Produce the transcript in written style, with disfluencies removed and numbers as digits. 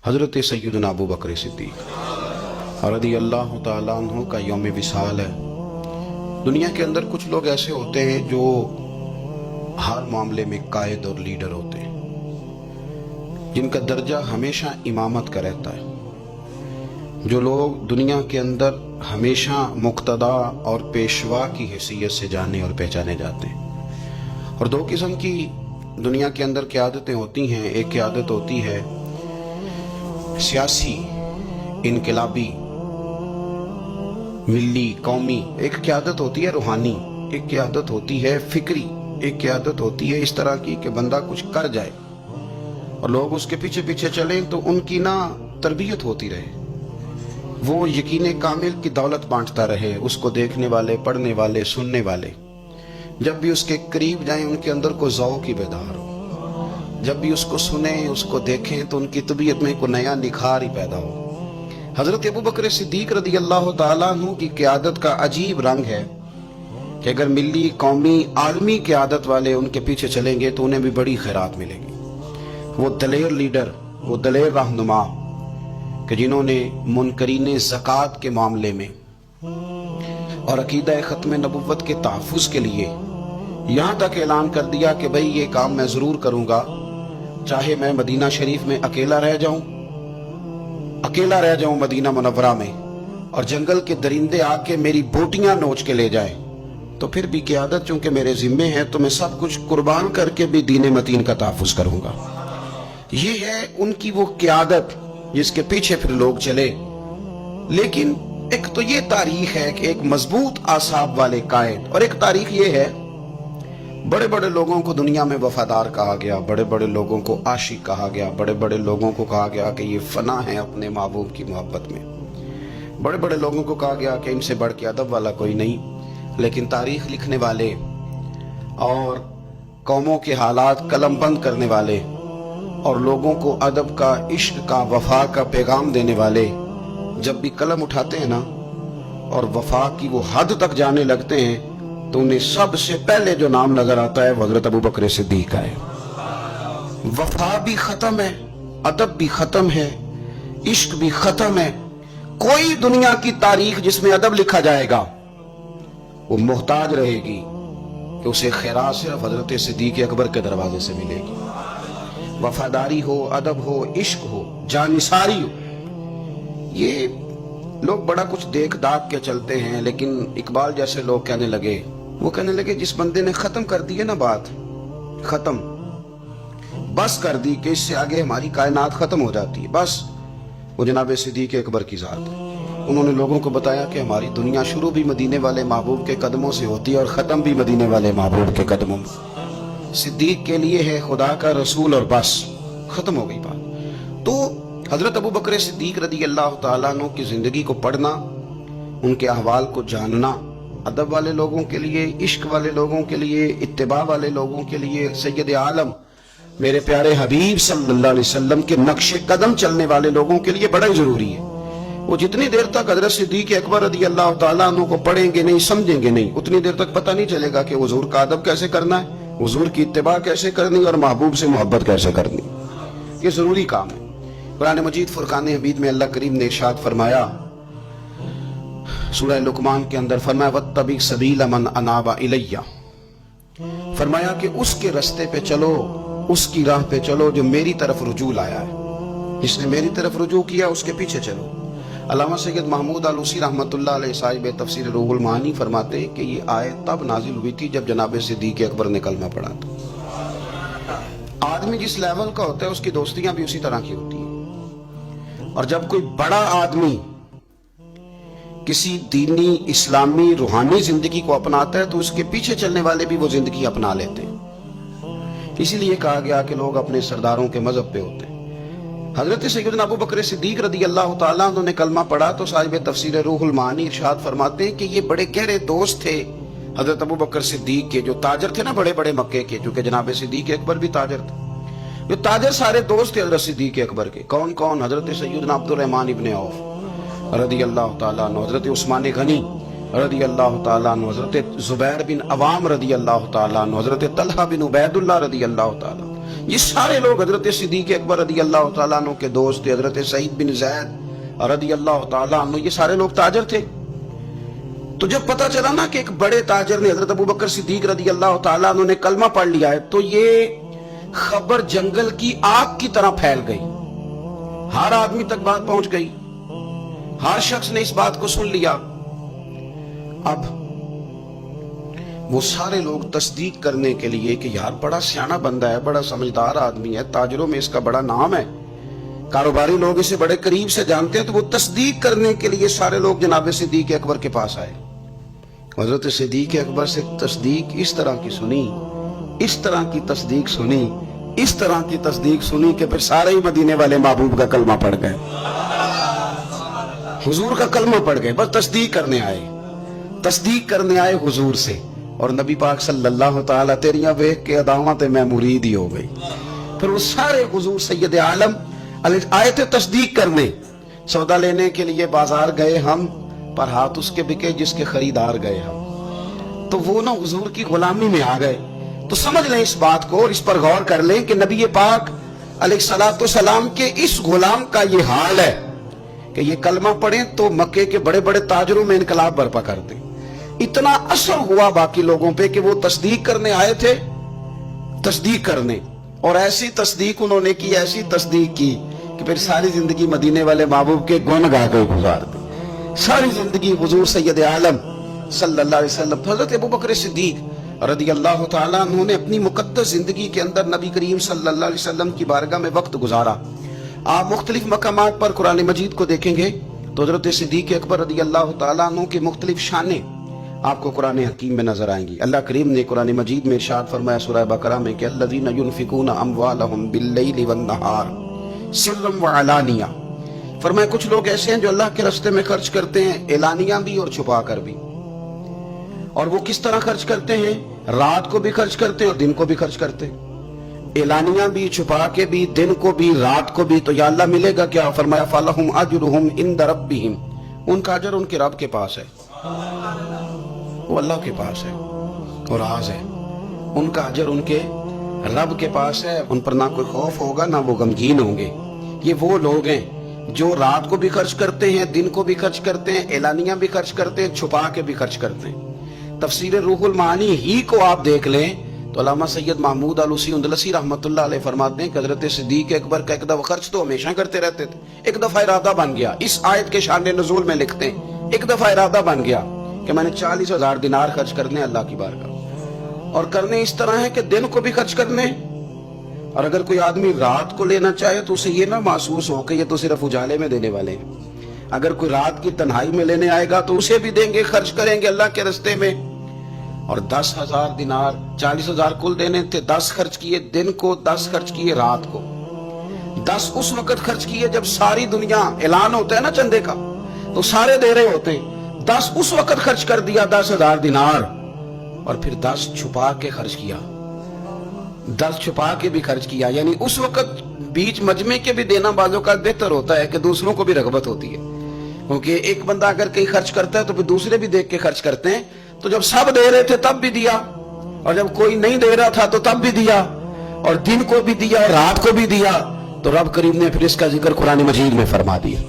حضرت سیدنا ابو بکر صدیق رضی اللہ تعالیٰ عنہ کا یوم وصال ہے۔ دنیا کے اندر کچھ لوگ ایسے ہوتے ہیں جو ہر معاملے میں قائد اور لیڈر ہوتے ہیں، جن کا درجہ ہمیشہ امامت کا رہتا ہے، جو لوگ دنیا کے اندر ہمیشہ مقتدا اور پیشوا کی حیثیت سے جانے اور پہچانے جاتے ہیں۔ اور دو قسم کی دنیا کے اندر قیادتیں ہوتی ہیں۔ ایک قیادت ہوتی ہے سیاسی، انقلابی، ملی، قومی، ایک قیادت ہوتی ہے روحانی، ایک قیادت ہوتی ہے فکری، ایک قیادت ہوتی ہے اس طرح کی کہ بندہ کچھ کر جائے اور لوگ اس کے پیچھے پیچھے چلیں تو ان کی تربیت ہوتی رہے، وہ یقین کامل کی دولت بانٹتا رہے، اس کو دیکھنے والے، پڑھنے والے، سننے والے جب بھی اس کے قریب جائیں ان کے اندر کو ذوق کی بیدار ہو، جب بھی اس کو سنیں، اس کو دیکھیں تو ان کی طبیعت میں کوئی نیا نکھار ہی پیدا ہو۔ حضرت ابو بکر صدیق رضی اللہ تعالیٰ عنہ کی قیادت کا عجیب رنگ ہے کہ اگر ملی، قومی، عالمی قیادت والے ان کے پیچھے چلیں گے تو انہیں بھی بڑی خیرات ملے گی۔ وہ دلیر لیڈر، وہ دلیر رہنما کہ جنہوں نے منکرین زکوٰۃ کے معاملے میں اور عقیدہ ختم نبوت کے تحفظ کے لیے یہاں تک اعلان کر دیا کہ بھئی یہ کام میں ضرور کروں گا، چاہے میں مدینہ شریف میں اکیلا رہ جاؤں مدینہ منورہ میں، اور جنگل کے درندے آ کے میری بوٹیاں نوچ کے لے جائیں، تو پھر بھی قیادت چونکہ میرے ذمے ہے تو میں سب کچھ قربان کر کے بھی دین متین کا تحفظ کروں گا۔ یہ ہے ان کی وہ قیادت جس کے پیچھے پھر لوگ چلے۔ لیکن ایک تو یہ تاریخ ہے کہ ایک مضبوط اعصاب والے قائد، اور ایک تاریخ یہ ہے بڑے بڑے لوگوں کو دنیا میں وفادار کہا گیا، بڑے بڑے لوگوں کو عاشق کہا گیا، بڑے بڑے لوگوں کو کہا گیا کہ یہ فنا ہے اپنے محبوب کی محبت میں، بڑے بڑے لوگوں کو کہا گیا کہ ان سے بڑھ کے ادب والا کوئی نہیں۔ لیکن تاریخ لکھنے والے اور قوموں کے حالات قلم بند کرنے والے اور لوگوں کو ادب کا، عشق کا، وفا کا پیغام دینے والے جب بھی قلم اٹھاتے ہیں اور وفا کی وہ حد تک جانے لگتے ہیں تو انہیں سب سے پہلے جو نام نظر آتا ہے وہ حضرت ابو بکر صدیق کا ہے۔ وفا بھی ختم ہے، ادب بھی ختم ہے، عشق بھی ختم ہے۔ کوئی دنیا کی تاریخ جس میں ادب لکھا جائے گا وہ محتاج رہے گی کہ اسے خیرات صرف حضرت صدیق اکبر کے دروازے سے ملے گی۔ وفاداری ہو، ادب ہو، عشق ہو، جانثاری ہو، یہ لوگ بڑا کچھ دیکھ داکھ کے چلتے ہیں۔ لیکن اقبال جیسے لوگ کہنے لگے جس بندے نے ختم کر دی ہے بات، ختم بس کر دی کہ اس سے آگے ہماری کائنات ختم ہو جاتی ہے، بس وہ جناب صدیق اکبر کی ذات ہے۔ انہوں نے لوگوں کو بتایا کہ ہماری دنیا شروع بھی مدینے والے محبوب کے قدموں سے ہوتی ہے اور ختم بھی مدینے والے محبوب کے قدموں میں۔ صدیق کے لیے ہے خدا کا رسول اور بس، ختم ہو گئی بات۔ تو حضرت ابو بکر صدیق رضی اللہ تعالیٰ عنہ کی زندگی کو پڑھنا، ان کے احوال کو جاننا، ادب والے لوگوں کے لیے، عشق والے لوگوں کے لیے، اتباع والے لوگوں کے لیے، سید عالم میرے پیارے حبیب صلی اللہ علیہ وسلم کے نقش قدم چلنے والے لوگوں کے لیے بڑا ہی ضروری ہے۔ وہ جتنی دیر تک حضرت صدیق اکبر رضی اللہ تعالیٰ عنہ کو پڑھیں گے نہیں، سمجھیں گے نہیں، اتنی دیر تک پتہ نہیں چلے گا کہ حضور کا ادب کیسے کرنا ہے، حضور کی اتباع کیسے کرنی اور محبوب سے محبت کیسے کرنی۔ یہ ضروری کام ہے۔ قرآن مجید فرقان حمید میں اللہ کریم نے ارشاد فرمایا، سورہ لقمان کے اندر فرمایا وَاتَّبِعْ سَبِيلَ مَنْ أَنَابَ إِلَيَّ، فرمایا کہ اس کے رستے پہ چلو، اس کی راہ پہ چلو جو میری طرف رجوع لایا ہے، جس نے میری طرف رجوع کیا اس کے پیچھے چلو۔ علامہ سید محمود آلوسی رحمۃ اللہ علیہ صاحب تفسیر روح المعانی فرماتے ہیں کہ یہ آیت تب نازل ہوئی تھی جب جناب صدیق اکبر نے کلمہ پڑھا تھا۔ آدمی جس لیول کا ہوتا ہے اس کی دوستیاں بھی اسی طرح کی ہوتی ہیں، اور جب کوئی بڑا آدمی کسی دینی، اسلامی، روحانی زندگی کو اپناتا ہے تو اس کے پیچھے چلنے والے بھی وہ زندگی اپنا لیتے ہیں۔ اسی لیے کہا گیا کہ لوگ اپنے سرداروں کے مذہب پہ ہوتے ہیں۔ حضرت سیدنا ابو بکر صدیق رضی اللہ تعالیٰ عنہ نے کلمہ پڑھا تو صاحب تفسیر روح المعانی ارشاد فرماتے ہیں کہ یہ بڑے گہرے دوست تھے حضرت ابو بکر صدیق کے، جو تاجر تھے بڑے بڑے مکے کے، چونکہ جناب صدیق اکبر بھی تاجر تھے، جو تاجر سارے دوست تھے حضرت صدیق اکبر کے۔ کون کون؟ حضرت سیدنا عبد الرحمن ابن عوف رضی اللہ تعالیٰ عنہ، حضرت عثمان غنی رضی اللہ تعالیٰ عنہ، حضرت زبیر بن عوام رضی اللہ تعالیٰ عنہ، حضرت طلحہ بن عبید اللہ رضی اللہ تعالیٰ عنہ، یہ سارے لوگ حضرت صدیق اکبر رضی اللہ تعالیٰ عنہ کے دوست تھے. حضرت سعید بن زید رضی اللہ تعالیٰ عنہ یہ سارے لوگ تاجر تھے. تو جب پتا چلا نا کہ ایک بڑے تاجر نے حضرت ابو بکر صدیق رضی اللہ تعالیٰ عنہ نے کلمہ پڑھ لیا ہے تو یہ خبر جنگل کی آگ کی طرح پھیل گئی. ہر آدمی تک بات پہنچ گئی, ہر شخص نے اس بات کو سن لیا. اب وہ سارے لوگ تصدیق کرنے کے لیے کہ یار بڑا سیانا بندہ ہے, بڑا سمجھدار آدمی ہے, تاجروں میں اس کا بڑا نام ہے, کاروباری لوگ اسے بڑے قریب سے جانتے ہیں, تو وہ تصدیق کرنے کے لیے سارے لوگ جناب صدیق اکبر کے پاس آئے. حضرت صدیق اکبر سے تصدیق اس طرح کی سنی, اس طرح کی تصدیق سنی, اس طرح کی تصدیق سنی کہ پھر سارے ہی مدینے والے محبوب کا کلمہ پڑھ گئے, حضور کا کلمہ پڑھ گئے. بس تصدیق کرنے آئے, تصدیق کرنے آئے حضور سے. اور نبی پاک صلی اللہ تعالیٰ تیریاں ویکھ کے اداواں تے میں مرید ہی ہو گئی. پھر وہ سارے حضور سید عالم آئے تھے تصدیق کرنے. سودا لینے کے لیے بازار گئے ہم, پر ہاتھ اس کے بکے جس کے خریدار گئے ہم. تو وہ نا حضور کی غلامی میں آ گئے. تو سمجھ لیں اس بات کو اور اس پر غور کر لیں کہ نبی پاک علیہ الصلوۃ والسلام کے اس غلام کا یہ حال ہے کہ یہ کلمہ پڑھیں تو مکے کے بڑے بڑے تاجروں میں انقلاب برپا کر دیں. اتنا اثر ہوا باقی لوگوں پہ کہ وہ تصدیق کرنے آئے تھے, تصدیق کرنے, اور ایسی تصدیق انہوں نے کی, ایسی تصدیق کی کہ پھر ساری زندگی مدینے والے محبوب کے گن گا کے گزار دی. ساری زندگی حضور سید عالم صلی اللہ علیہ وسلم. حضرت ابو بکر صدیق رضی اللہ تعالیٰ عنہ نے اپنی مقدس زندگی کے اندر نبی کریم صلی اللہ علیہ وسلم کی بارگاہ میں وقت گزارا. آپ مختلف مقامات پر قرآن مجید کو دیکھیں گے تو حضرت صدیق اکبر رضی اللہ تعالیٰ عنہ کی مختلف شانیں آپ کو قرآن حکیم میں نظر آئیں گی. اللہ کریم نے قرآن مجید میں ارشاد فرمایا سورہ بقرہ میں کہ الذین ينفقون اموالهم باللیل والنہار سرا وعلانیہ. فرمایا کچھ لوگ ایسے ہیں جو اللہ کے راستے میں خرچ کرتے ہیں, اعلانیہ بھی اور چھپا کر بھی. اور وہ کس طرح خرچ کرتے ہیں؟ رات کو بھی خرچ کرتے ہیں اور دن کو بھی خرچ کرتے ہیں, اعلانیہ بھی, چھپا کے بھی, دن کو بھی, رات کو بھی. تو یا اللہ ملے گا کیا؟ فرمایا فَلَهُمْ أَجْرُهُمْ عِنْدَ رَبِّهِمْ, ان کا اجر ان کے رب کے پاس ہے, وہ اللہ کے پاس ہے اور راز ہے. ان کا اجر ان کے رب کے پاس ہے, ان پر نہ کوئی خوف ہوگا نہ وہ غمگین ہوں گے. یہ وہ لوگ ہیں جو رات کو بھی خرچ کرتے ہیں, دن کو بھی خرچ کرتے ہیں, اعلانیہ بھی خرچ کرتے ہیں, چھپا کے بھی خرچ کرتے ہیں. تفسیر روح المعانی ہی کو آپ دیکھ لیں تو علامہ سید محمود آلوسی اندلسی رحمۃ اللہ علیہ فرماتے ہیں کہ حضرت صدیق اکبر کا ایک دفعہ خرچ تو ہمیشہ کرتے رہتے تھے, ایک دفعہ ارادہ بن گیا. اس آیت کے شان نزول میں لکھتے ہیں ایک دفعہ ارادہ بن گیا کہ میں نے 40,000 دینار خرچ کرنے اللہ کی بارگاہ, اور کرنے اس طرح ہے کہ دن کو بھی خرچ کرنے, اور اگر کوئی آدمی رات کو لینا چاہے تو اسے یہ نہ محسوس ہو کہ یہ تو صرف اجالے میں دینے والے ہیں. اگر کوئی رات کی تنہائی میں لینے آئے گا تو اسے بھی دیں گے, خرچ کریں گے اللہ کے راستے میں. اور 10,000 دینار, 40,000 کل دینے تھے, 10 خرچ کیے دن کو, 10 خرچ کیے رات کو, 10 اس وقت خرچ کیے جب ساری دنیا اعلان ہوتا ہے نا چندے کا تو سارے دے رہے ہوتے ہیں, 10 اس وقت خرچ کر دیا 10,000 دینار. اور پھر 10 چھپا کے خرچ کیا, 10 چھپا کے بھی خرچ کیا. یعنی اس وقت بیچ مجمع کے بھی دینا بازوں کا بہتر ہوتا ہے کہ دوسروں کو بھی رغبت ہوتی ہے, کیونکہ ایک بندہ اگر کہیں خرچ کرتا ہے تو پھر دوسرے بھی دیکھ کے خرچ کرتے ہیں. تو جب سب دے رہے تھے تب بھی دیا, اور جب کوئی نہیں دے رہا تھا تو تب بھی دیا, اور دن کو بھی دیا اور رات کو بھی دیا. تو رب کریم نے پھر اس کا ذکر قرآن مجید میں فرما دیا.